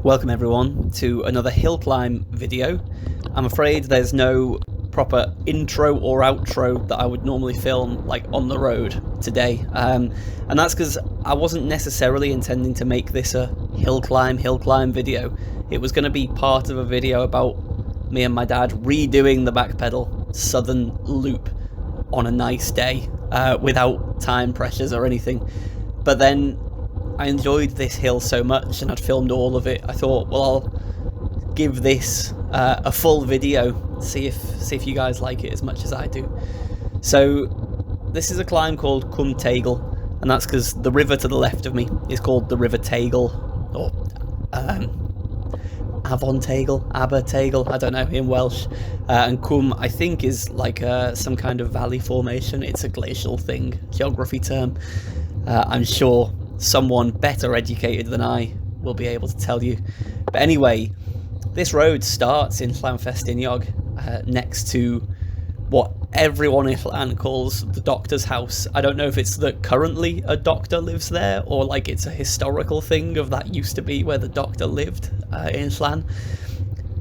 Welcome everyone to another hill climb video. I'm afraid there's no proper intro or outro that I would normally film like on the road today, and that's because I wasn't necessarily intending to make this a hill climb video. It was going to be part of a video about me and my dad redoing the backpedal Southern Loop on a nice day without time pressures or anything. But then I enjoyed this hill so much and I'd filmed all of it. I thought, well, I'll give this a full video, see if you guys like it as much as I do. So this is a climb called Cwm Teigl, and that's because the river to the left of me is called the River Teigl, or Avon Teigl, Aber Teigl, I don't know, in Welsh. And Cwm, I think, is like some kind of valley formation. It's a glacial thing, geography term. I'm sure someone better educated than I will be able to tell you. But anyway, this road starts in Llanfestiniog, next to what everyone in Llan calls the doctor's house. I don't know if it's that currently a doctor lives there, or like it's a historical thing of that used to be where the doctor lived in Llan.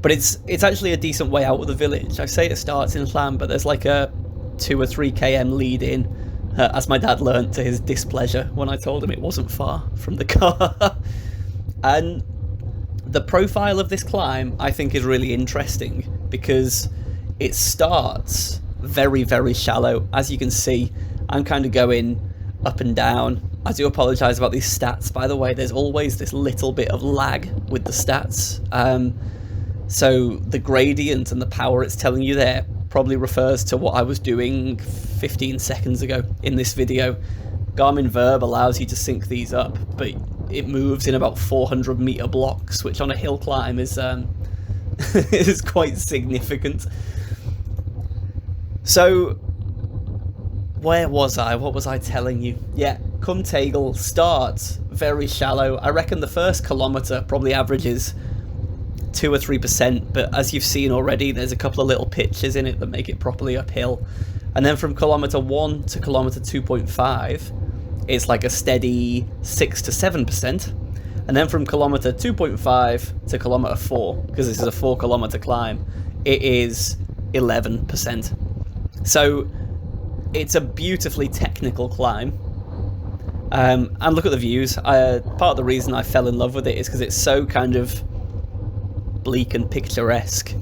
But it's actually a decent way out of the village. I say it starts in Llan, but there's like a 2 or 3 km lead in, as my dad learnt to his displeasure when I told him it wasn't far from the car. And the profile of this climb I think is really interesting because it starts very, very shallow. As you can see, I'm kind of going up and down. I do apologise about these stats, by the way. There's always this little bit of lag with the stats. So the gradient and the power it's telling you there probably refers to what I was doing 15 seconds ago in this video. Garmin Verb allows you to sync these up, but it moves in about 400 meter blocks, which on a hill climb is is quite significant. So where was I? What was I telling you? Yeah, Cwm Teigl starts very shallow. I reckon the first kilometre probably averages 2 or 3%, but as you've seen already, there's a couple of little pitches in it that make it properly uphill. And then from kilometre 1 to kilometre 2.5, it's like a steady 6 to 7%. And then from kilometre 2.5 to kilometre 4, because this is a 4 kilometre climb, it is 11%. So it's a beautifully technical climb. And look at the views. Part of the reason I fell in love with it is because it's so kind of bleak and picturesque.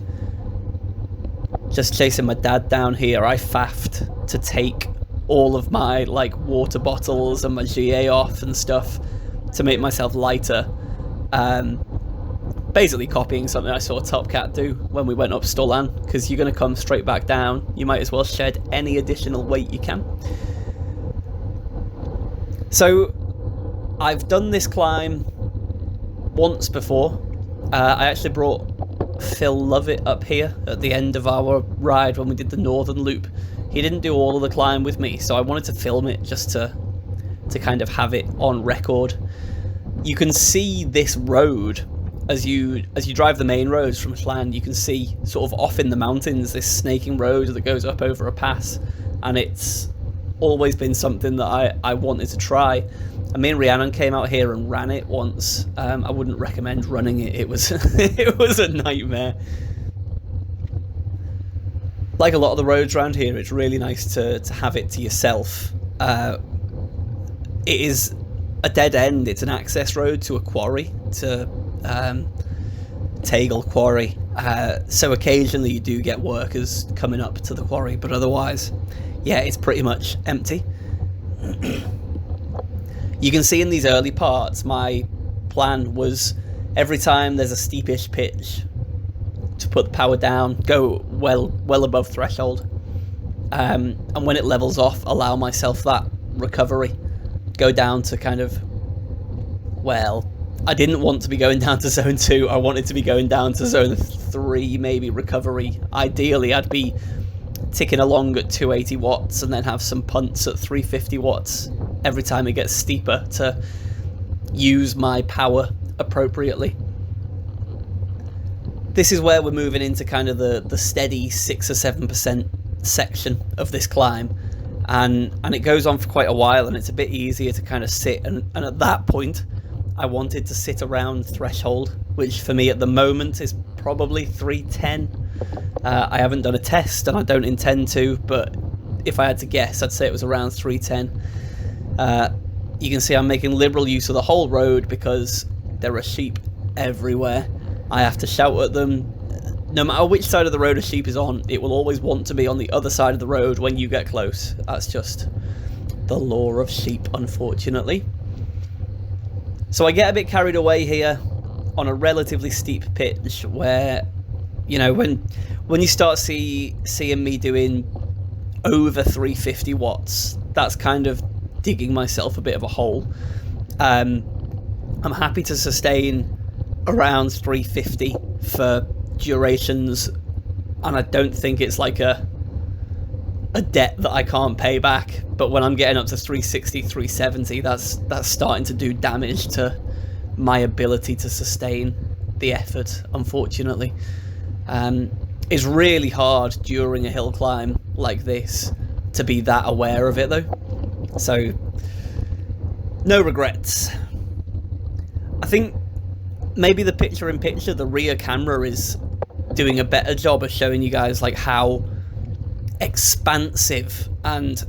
Just chasing my dad down here, I faffed to take all of my like water bottles and my GA off and stuff to make myself lighter. Basically copying something I saw Top Cat do when we went up Stollan, because you're going to come straight back down. You might as well shed any additional weight you can. So I've done this climb once before. I actually brought Phil Lovett up here at the end of our ride when we did the Northern Loop. He didn't do all of the climb with me, so I wanted to film it just to kind of have it on record. You can see this road as you drive the main roads from Llan. You can see sort of off in the mountains this snaking road that goes up over a pass, and it's always been something that I wanted to try. And me and Rhiannon came out here and ran it once. I wouldn't recommend running it. It was it was a nightmare. Like a lot of the roads around here, it's really nice to have it to yourself. It is a dead end. It's an access road to a quarry, to Teigl Quarry. So occasionally you do get workers coming up to the quarry, but otherwise, yeah, it's pretty much empty. You can see in these early parts, my plan was every time there's a steepish pitch to put the power down, go well above threshold, and when it levels off, allow myself that recovery, go down to kind of, well, I didn't want to be going down to zone 2, I wanted to be going down to zone 3, maybe recovery. Ideally I'd be ticking along at 280 watts and then have some punts at 350 watts every time it gets steeper to use my power appropriately. This is where we're moving into kind of the steady 6 or 7% section of this climb, and it goes on for quite a while, and it's a bit easier to kind of sit, and at that point I wanted to sit around threshold which for me at the moment is probably 310. I haven't done a test and I don't intend to, but if I had to guess, I'd say it was around 310. You can see I'm making liberal use of the whole road because there are sheep everywhere. I have to shout at them. No matter which side of the road a sheep is on, it will always want to be on the other side of the road when you get close. That's just the law of sheep, unfortunately. So I get a bit carried away here on a relatively steep pitch where, you know, when you start seeing me doing over 350 watts, that's kind of digging myself a bit of a hole. I'm happy to sustain around 350 for durations, and I don't think it's like a debt that I can't pay back. But when I'm getting up to 360, 370, that's starting to do damage to my ability to sustain the effort, unfortunately. It's really hard during a hill climb like this to be that aware of it though, so no regrets. I think maybe the picture-in-picture, the rear camera is doing a better job of showing you guys like how expansive and,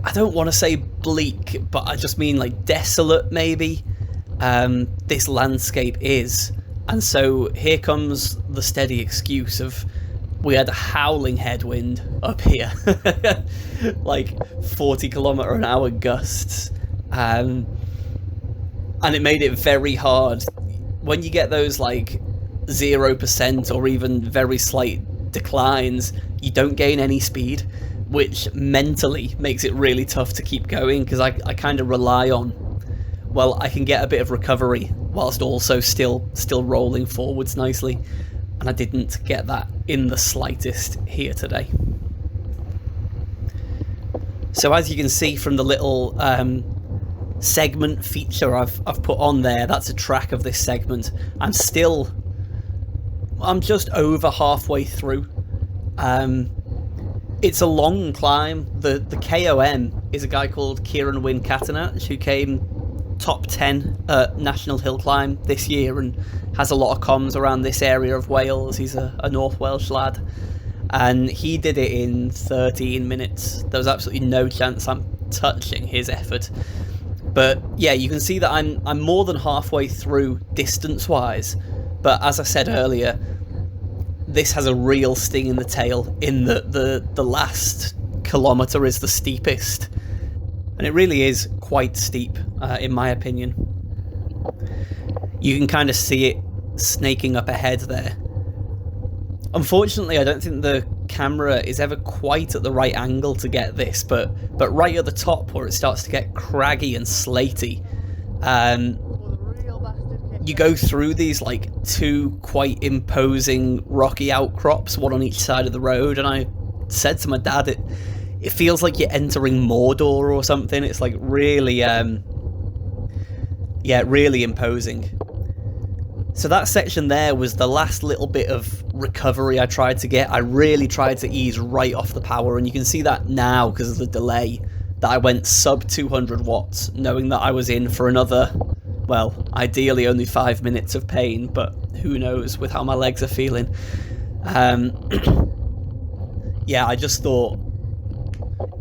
I don't want to say bleak, but I just mean like desolate maybe, this landscape is. And so here comes the steady excuse of, we had a howling headwind up here, like 40km/h gusts, and it made it very hard. When you get those like 0% or even very slight declines, you don't gain any speed, which mentally makes it really tough to keep going, because I kind of rely on, well, I can get a bit of recovery whilst also still rolling forwards nicely, and I didn't get that in the slightest here today. So as you can see from the little segment feature I've put on there, that's a track of this segment. I'm just over halfway through. It's a long climb. The KOM is a guy called Cwm Teigl, who came top 10 at National Hill Climb this year and has a lot of comms around this area of Wales. He's a North Welsh lad, and he did it in 13 minutes. There was absolutely no chance I'm touching his effort. But yeah, you can see that I'm more than halfway through distance wise, but as I said earlier, this has a real sting in the tail in that the last kilometre is the steepest. And it really is quite steep, in my opinion. You can kind of see it snaking up ahead there. Unfortunately, I don't think the camera is ever quite at the right angle to get this, but right at the top where it starts to get craggy and slaty, you go through these like two quite imposing rocky outcrops, one on each side of the road, and I said to my dad, it feels like you're entering Mordor or something. It's like really, really imposing. So that section there was the last little bit of recovery I tried to get. I really tried to ease right off the power, and you can see that now because of the delay, that I went sub 200 watts, knowing that I was in for another, well, ideally only 5 minutes of pain, but who knows with how my legs are feeling. Yeah, I just thought,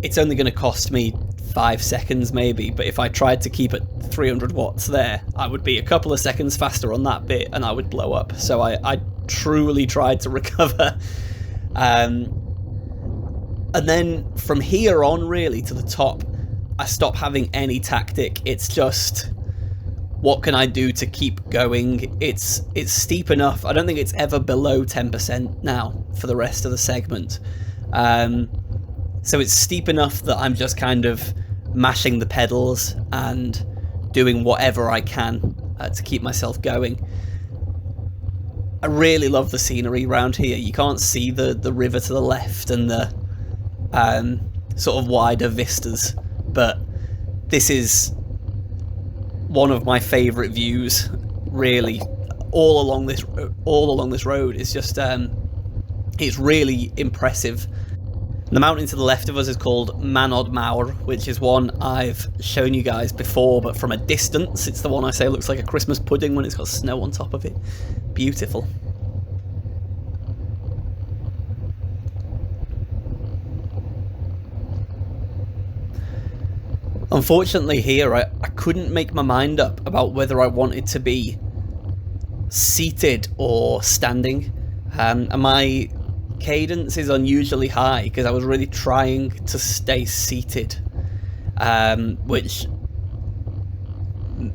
it's only going to cost me 5 seconds maybe, but if I tried to keep it 300 watts there, I would be a couple of seconds faster on that bit and I would blow up. So I truly tried to recover. And then from here on really to the top, I stopped having any tactic. It's just, what can I do to keep going? It's steep enough. I don't think it's ever below 10% now for the rest of the segment. So it's steep enough that I'm just kind of mashing the pedals and doing whatever I can to keep myself going. I really love the scenery around here. You can't see the river to the left and the sort of wider vistas, but this is one of my favourite views, really. All along this road, it's just it's really impressive. The mountain to the left of us is called Manod Mawr, which is one I've shown you guys before, but from a distance. It's the one I say looks like a Christmas pudding when it's got snow on top of it. Beautiful. Unfortunately here, I couldn't make my mind up about whether I wanted to be seated or standing. And my cadence is unusually high because I was really trying to stay seated, which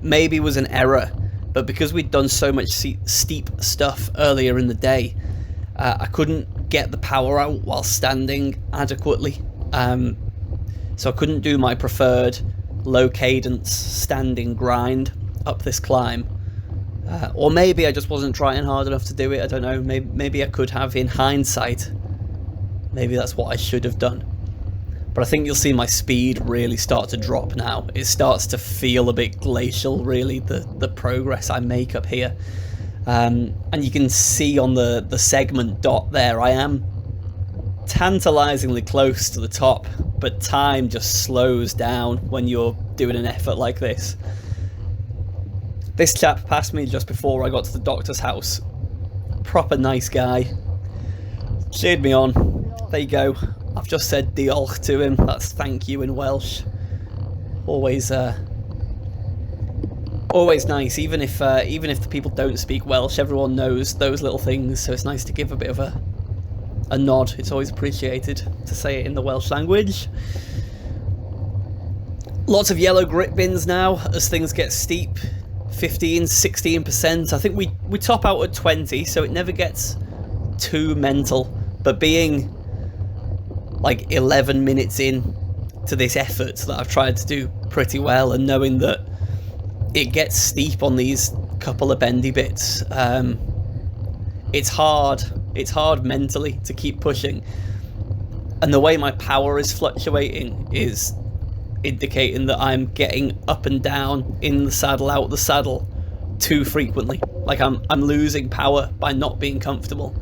maybe was an error, but because we'd done so much steep stuff earlier in the day, I couldn't get the power out while standing adequately, so I couldn't do my preferred low cadence standing grind up this climb. Or maybe I just wasn't trying hard enough to do it, I don't know. Maybe I could have in hindsight. Maybe that's what I should have done. But I think you'll see my speed really start to drop now. It starts to feel a bit glacial, really, the progress I make up here. And you can see on the segment dot there, I am tantalizingly close to the top, but time just slows down when you're doing an effort like this. This chap passed me just before I got to the doctor's house. Proper nice guy. Cheered me on. There you go. I've just said diolch to him. That's thank you in Welsh. Always nice. Even if the people don't speak Welsh, everyone knows those little things. So it's nice to give a bit of a nod. It's always appreciated to say it in the Welsh language. Lots of yellow grit bins now as things get steep. 15-16%. I think we top out at 20, so it never gets too mental. But being like 11 minutes in to this effort that I've tried to do pretty well, and knowing that it gets steep on these couple of bendy bits, it's hard mentally to keep pushing. And the way my power is fluctuating is indicating that I'm getting up and down, in the saddle, out the saddle too frequently. Like I'm losing power by not being comfortable.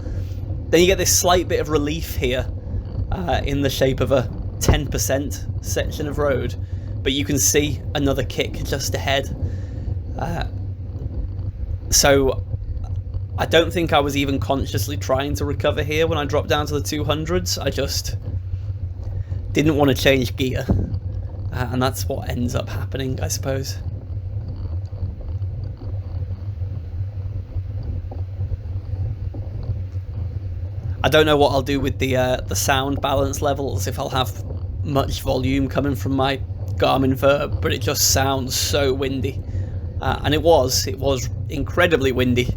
Then you get this slight bit of relief here in the shape of a 10% section of road, but you can see another kick just ahead. So I don't think I was even consciously trying to recover here when I dropped down to the 200s. I just didn't want to change gear. And that's what ends up happening, I suppose. I don't know what I'll do with the sound balance levels, if I'll have much volume coming from my Garmin Verb, but it just sounds so windy. And it was incredibly windy.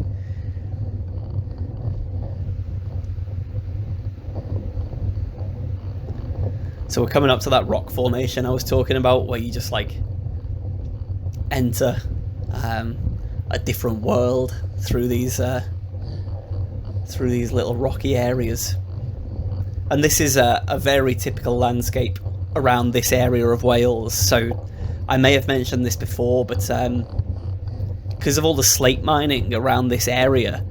So we're coming up to that rock formation I was talking about, where you just like enter a different world through these little rocky areas. And this is a very typical landscape around this area of Wales. So I may have mentioned this before, but because of all the slate mining around this area,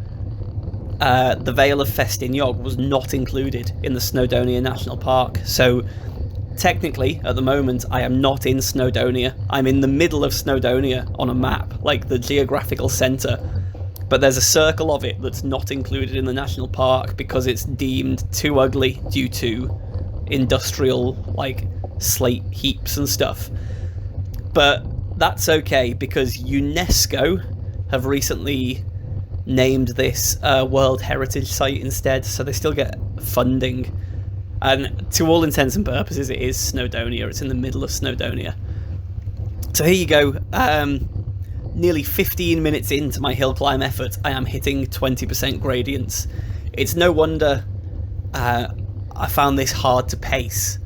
the Vale of Festiniog was not included in the Snowdonia National Park. So technically, at the moment, I am not in Snowdonia. I'm in the middle of Snowdonia on a map, like the geographical centre. But there's a circle of it that's not included in the national park because it's deemed too ugly due to industrial, like, slate heaps and stuff. But that's okay, because UNESCO have recently named this World Heritage Site instead, so they still get funding. And to all intents and purposes, it is Snowdonia. It's in the middle of Snowdonia. So here you go. Nearly 15 minutes into my hill climb effort, I am hitting 20% gradients. It's no wonder I found this hard to pace.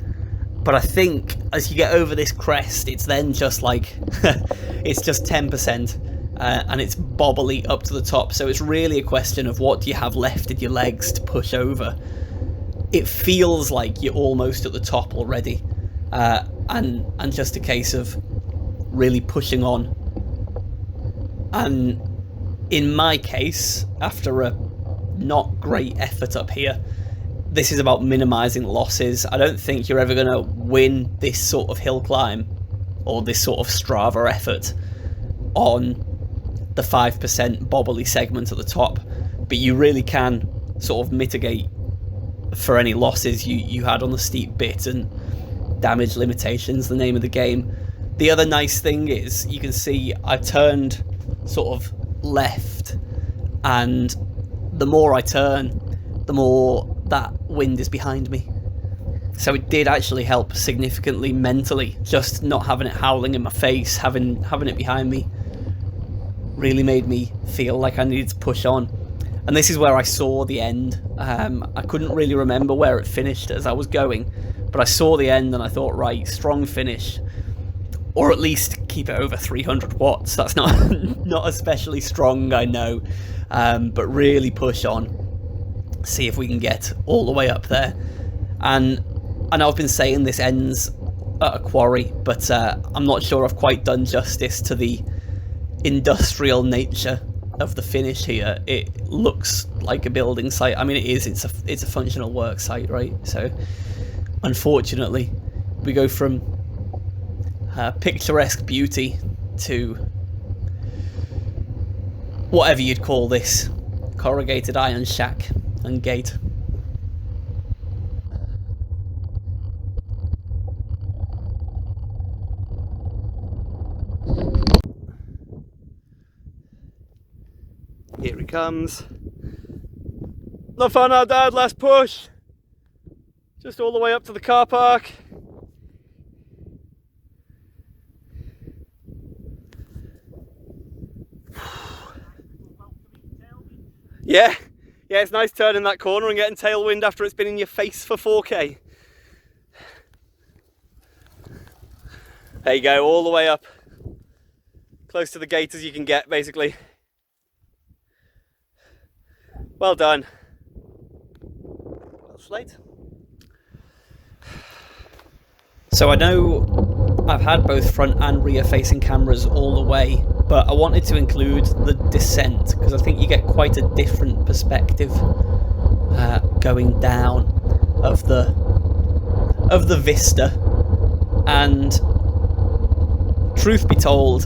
But I think as you get over this crest, it's then just like, it's just 10%. And it's bobbly up to the top. So it's really a question of what do you have left in your legs to push over. It feels like you're almost at the top already, and just a case of really pushing on. And in my case, after a not great effort up here, this is about minimizing losses. I don't think you're ever going to win this sort of hill climb or this sort of Strava effort on the 5% bobbly segment at the top, but you really can sort of mitigate for any losses you had on the steep bit, and damage limitations, the name of the game. The other nice thing is you can see I turned sort of left, and the more I turn, the more that wind is behind me. So it did actually help significantly mentally, just not having it howling in my face, having it behind me really made me feel like I needed to push on. And this is where I saw the end. I couldn't really remember where it finished as I was going, but I saw the end and I thought, right, strong finish, or at least keep it over 300 watts. That's not not especially strong, I know, but really push on, see if we can get all the way up there. And I know I've been saying this ends at a quarry, but I'm not sure I've quite done justice to the industrial nature of the finish here. It looks like a building site. I mean, it is. It's a functional work site, right? So, unfortunately, we go from picturesque beauty to whatever you'd call this, corrugated iron shack and gate. Here he comes. Not far now, Dad, last push. Just all the way up to the car park. Yeah, it's nice turning that corner and getting tailwind after it's been in your face for 4K. There you go, all the way up. Close to the gate as you can get, basically. Well done. Well slayed. So I know I've had both front and rear facing cameras all the way, but I wanted to include the descent because I think you get quite a different perspective going down of the vista. And truth be told,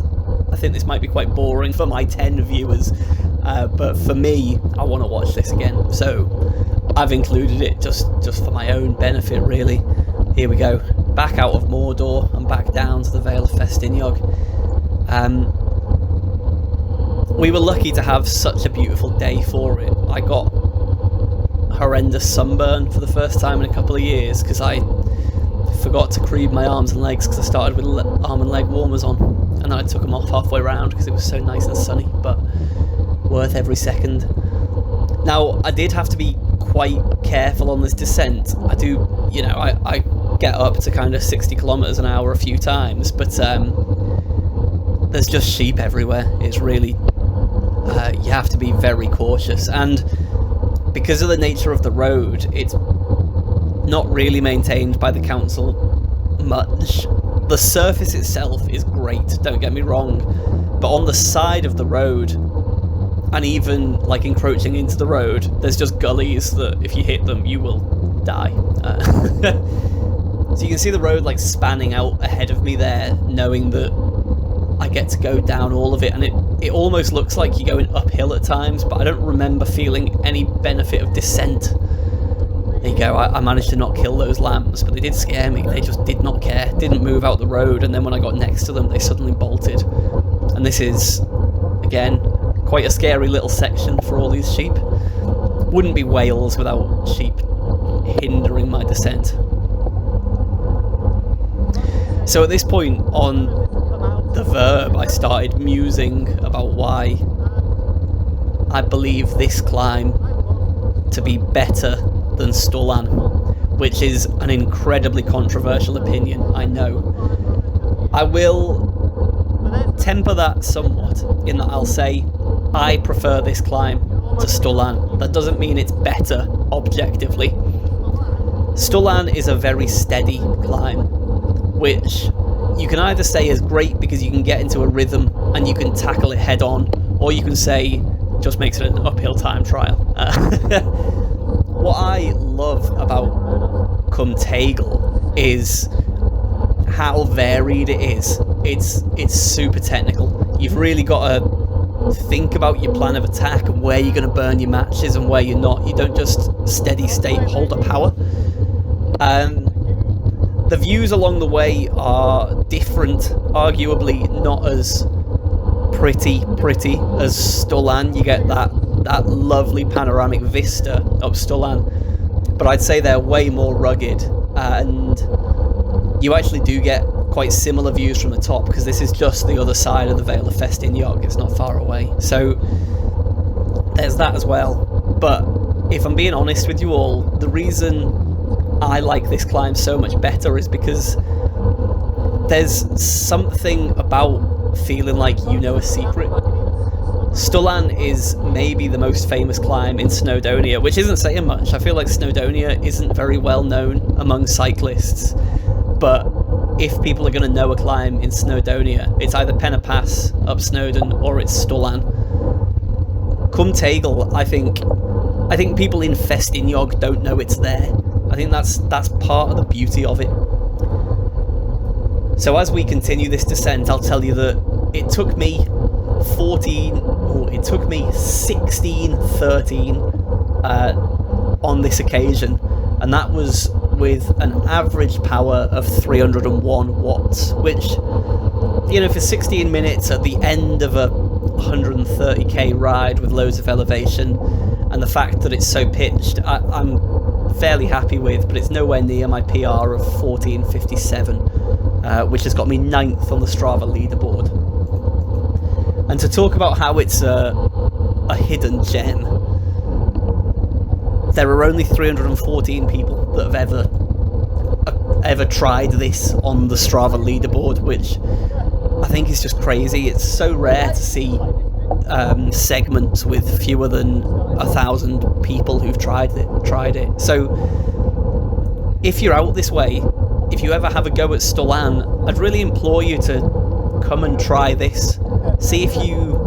I think this might be quite boring for my 10 viewers, but for me, I want to watch this again, so I've included it just for my own benefit, really. Here we go, back out of Mordor and back down to the Vale of Festiniog. We were lucky to have such a beautiful day for it. I got horrendous sunburn for the first time in a couple of years because I forgot to cream my arms and legs because I started with arm and leg warmers on, and then I took them off halfway around because it was so nice and sunny, but worth every second. Now, I did have to be quite careful on this descent. I do, you know, I get up to kind of 60 kilometers an hour a few times, but there's just sheep everywhere. It's really, you have to be very cautious, and because of the nature of the road, it's not really maintained by the council much. The surface itself is great, don't get me wrong, but on the side of the road, and even like encroaching into the road, there's just gullies that if you hit them you will die. So you can see the road like spanning out ahead of me there, knowing that I get to go down all of it, and it almost looks like you're going uphill at times, but I don't remember feeling any benefit of descent. There you go, I managed to not kill those lambs, but they did scare me. They just did not care, didn't move out the road, and then when I got next to them they suddenly bolted. And this is, again, quite a scary little section for all these sheep. Wouldn't be Wales without sheep hindering my descent. So at this point on the verb, I started musing about why I believe this climb to be better than Stullan, which is an incredibly controversial opinion, I know. I will temper that somewhat in that I'll say I prefer this climb to Stullan. That doesn't mean it's better objectively. Stullan is a very steady climb, which you can either say is great because you can get into a rhythm and you can tackle it head on, or you can say just makes it an uphill time trial. what I love about Cwm Teigl is how varied it is. It's super technical. You've really got to think about your plan of attack and where you're going to burn your matches and where you're not. You don't just steady state hold a power. The views along the way are different, arguably not as pretty as Stullan. You get that lovely panoramic vista up Stullan, but I'd say they're way more rugged, and you actually do get quite similar views from the top, because this is just the other side of the Vale of Festin. It's not far away, so there's that as well. But if I'm being honest with you all, the reason I like this climb so much better is because there's something about feeling like you know a secret. Stullan is maybe the most famous climb in Snowdonia, which isn't saying much. I feel like Snowdonia isn't very well known among cyclists, but if people are going to know a climb in Snowdonia, it's either Penna Pass up Snowdon or it's Stullan. Cwm Teigl, I think people in Festinnog don't know it's there. I think that's part of the beauty of it. So as we continue this descent, I'll tell you that it took me 16:13 on this occasion, and that was with an average power of 301 watts, which, you know, for 16 minutes at the end of a 130k ride with loads of elevation, and the fact that it's so pitched, I'm fairly happy with, but it's nowhere near my PR of 14:57, which has got me 9th on the Strava leaderboard. And to talk about how it's a hidden gem, there are only 314 people that have ever tried this on the Strava leaderboard, which I think is just crazy. It's so rare to see segments with fewer than 1,000 people who've tried it. So if you're out this way, if you ever have a go at Stullan, I'd really implore you to come and try this. See if you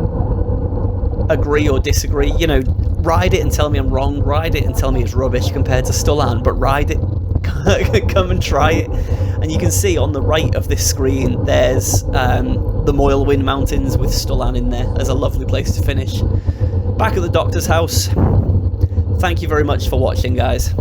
agree or disagree. You know, ride it and tell me I'm wrong, ride it and tell me it's rubbish compared to Stullan, but ride it. Come and try it. And you can see on the right of this screen there's the Moylwind Mountains with Stullan in there as a lovely place to finish. Back at the doctor's house. Thank you very much for watching, guys.